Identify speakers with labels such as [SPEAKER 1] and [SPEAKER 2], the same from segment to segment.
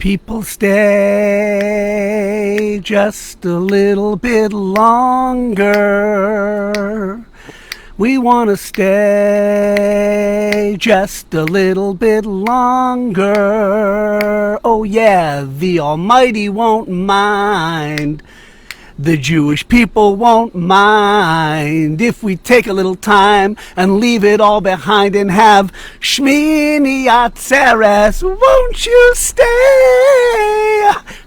[SPEAKER 1] people stay just a little bit longer. We want to stay just a little bit longer. Oh yeah, the Almighty won't mind. The Jewish people won't mind if we take a little time and leave it all behind and have Shemini Atzeres. Won't you stay?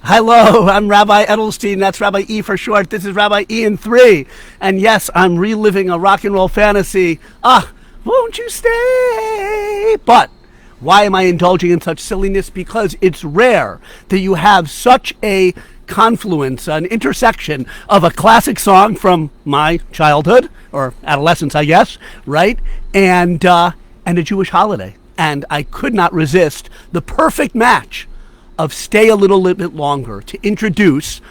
[SPEAKER 1] Hello, I'm Rabbi Edelstein. That's Rabbi E for short. This is Rabbi E in 3. And yes, I'm reliving a rock and roll fantasy. Won't you stay? But why am I indulging in such silliness? Because it's rare that you have such a confluence, an intersection of a classic song from my childhood or adolescence, I guess, right? And a Jewish holiday. And I could not resist the perfect match of stay a little bit longer to introduce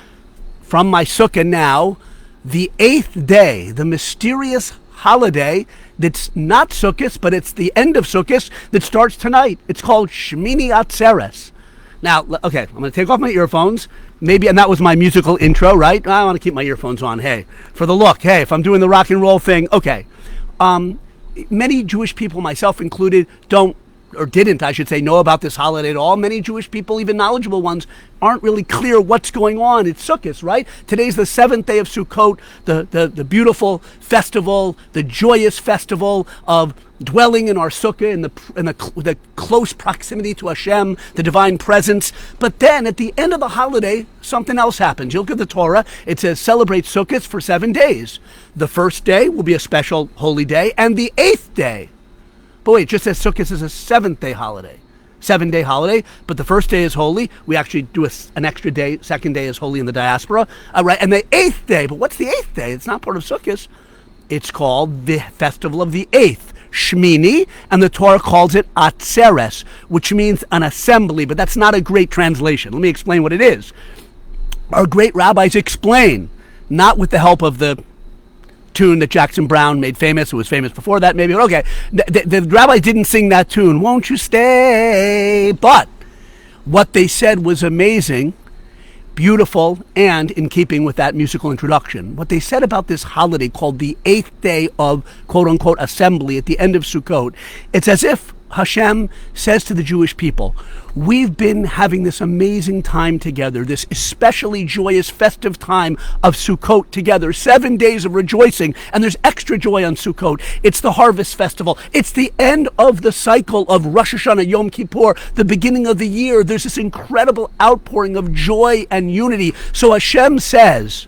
[SPEAKER 1] from my sukkah now the 8th day, the mysterious holiday that's not Sukkot, but it's the end of Sukkot that starts tonight. It's called Shemini Atzeres. Now, okay, I'm going to take off my earphones. Maybe, and that was my musical intro, right? I want to keep my earphones on, hey, for the look. Hey, if I'm doing the rock and roll thing, okay. Many Jewish people, myself included, don't, or didn't, I should say, know about this holiday at all. Many Jewish people, even knowledgeable ones, aren't really clear what's going on. It's Sukkot, right? Today's the 7th day of Sukkot, the beautiful festival, the joyous festival of dwelling in our sukkah in the close proximity to Hashem, the divine presence. But then at the end of the holiday, something else happens. You look at the Torah, it says celebrate Sukkot for 7 days. The first day will be a special holy day, and the 8th day. But wait, it just says Sukkot is a 7th day holiday. 7-day holiday, but the first day is holy. We actually do an extra day. Second day is holy in the diaspora. Right, and the 8th day, but what's the 8th day? It's not part of Sukkot. It's called the festival of the 8th. Shemini, and the Torah calls it Atzeres, which means an assembly, but that's not a great translation. Let me explain what it is. Our great rabbis explain, not with the help of the tune that Jackson Browne made famous. It was famous before that, maybe. But okay, the rabbis didn't sing that tune, won't you stay? But what they said was amazing, beautiful, and in keeping with that musical introduction. What they said about this holiday called the 8th day of quote-unquote assembly at the end of Sukkot, it's as if Hashem says to the Jewish people, we've been having this amazing time together, this especially joyous festive time of Sukkot together, 7 days of rejoicing, and there's extra joy on Sukkot. It's the harvest festival. It's the end of the cycle of Rosh Hashanah, Yom Kippur, the beginning of the year. There's this incredible outpouring of joy and unity. So Hashem says,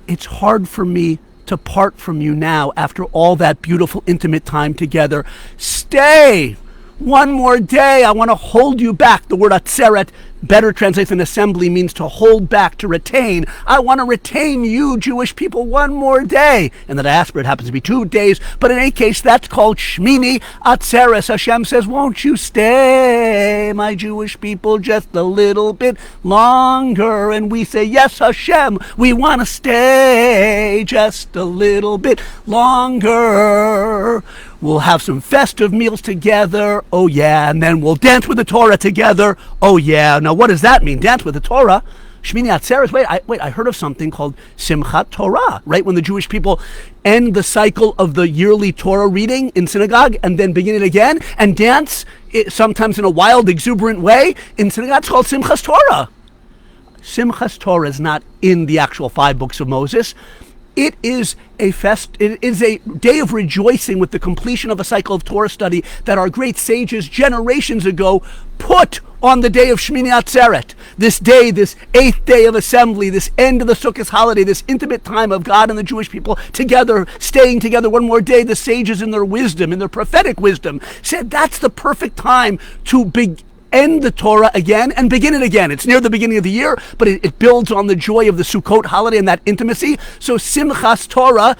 [SPEAKER 1] it's hard for me to part from you now after all that beautiful, intimate time together. Stay one more day. I want to hold you back. The word atzeret, better translated than assembly, means to hold back, to retain. I want to retain you, Jewish people, one more day. In the diaspora, it happens to be 2 days, but in any case, that's called Shemini Atzeres. Hashem says, won't you stay, my Jewish people, just a little bit longer? And we say, yes, Hashem, we want to stay just a little bit longer. We'll have some festive meals together, oh yeah, and then we'll dance with the Torah together, oh yeah. Now what does that mean, dance with the Torah? Shemini Atzeres, I heard of something called Simchat Torah, right? When the Jewish people end the cycle of the yearly Torah reading in synagogue and then begin it again and dance, sometimes in a wild, exuberant way, in synagogue. It's called Simchat Torah. Simchat Torah is not in the actual 5 books of Moses. It is it is a day of rejoicing with the completion of a cycle of Torah study that our great sages generations ago put on the day of Shemini Atzeret. This day, this 8th day of assembly, this end of the Sukkot holiday, this intimate time of God and the Jewish people together, staying together one more day. The sages in their wisdom, in their prophetic wisdom, said that's the perfect time to end the Torah again and begin it again. It's near the beginning of the year, but it builds on the joy of the Sukkot holiday and that intimacy. So Simchas Torah,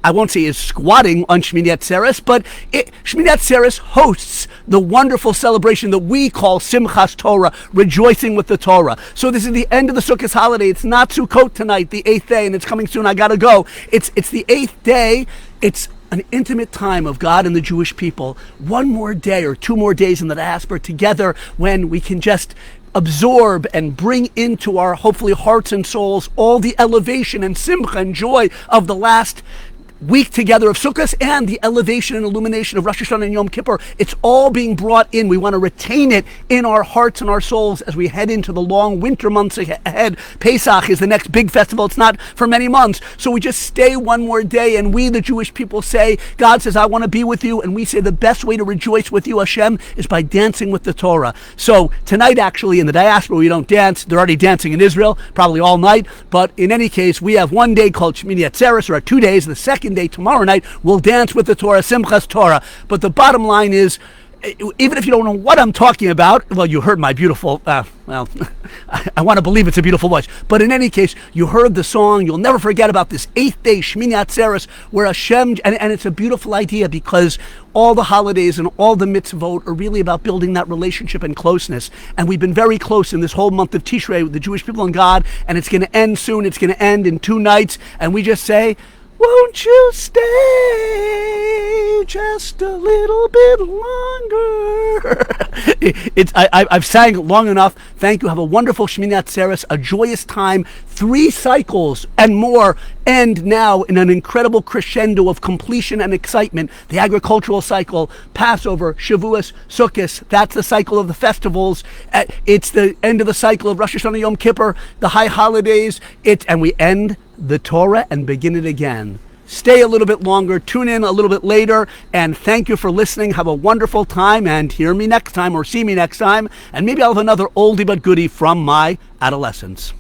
[SPEAKER 1] I won't say is squatting on Shemini Atzeres, but Shemini Atzeres hosts the wonderful celebration that we call Simchas Torah, rejoicing with the Torah. So this is the end of the Sukkot holiday. It's not Sukkot tonight, the 8th day, and it's coming soon. I gotta go. It's the 8th day. It's an intimate time of God and the Jewish people. One more day or 2 more days in the diaspora together when we can just absorb and bring into our, hopefully, hearts and souls all the elevation and simcha and joy of the last week together of Sukkot and the elevation and illumination of Rosh Hashanah and Yom Kippur. It's all being brought in. We want to retain it in our hearts and our souls as we head into the long winter months ahead. Pesach is the next big festival. It's not for many months. So we just stay one more day, and we, the Jewish people, say, God says, I want to be with you. And we say the best way to rejoice with you, Hashem, is by dancing with the Torah. So tonight, actually, in the diaspora, we don't dance. They're already dancing in Israel, probably all night. But in any case, we have one day called Shemini Atzeres, or 2 days. The second day, tomorrow night, we'll dance with the Torah, Simchas Torah. But the bottom line is, even if you don't know what I'm talking about, well, you heard my beautiful, I want to believe it's a beautiful voice. But in any case, you heard the song. You'll never forget about this 8th day, Shemini Atzeres, where Hashem, and it's a beautiful idea because all the holidays and all the mitzvot are really about building that relationship and closeness. And we've been very close in this whole month of Tishrei with the Jewish people and God, and it's going to end soon. It's going to end in 2 nights. And we just say, won't you stay just a little bit longer? I've sang long enough. Thank you. Have a wonderful Shemini Atzeres, a joyous time. 3 cycles and more end now in an incredible crescendo of completion and excitement. The agricultural cycle, Passover, Shavuos, Sukkot, that's the cycle of the festivals. It's the end of the cycle of Rosh Hashanah, Yom Kippur, the high holidays. And we end the Torah and begin it again. Stay a little bit longer, tune in a little bit later, and thank you for listening. Have a wonderful time, and hear me next time or see me next time, and maybe I'll have another oldie but goodie from my adolescence.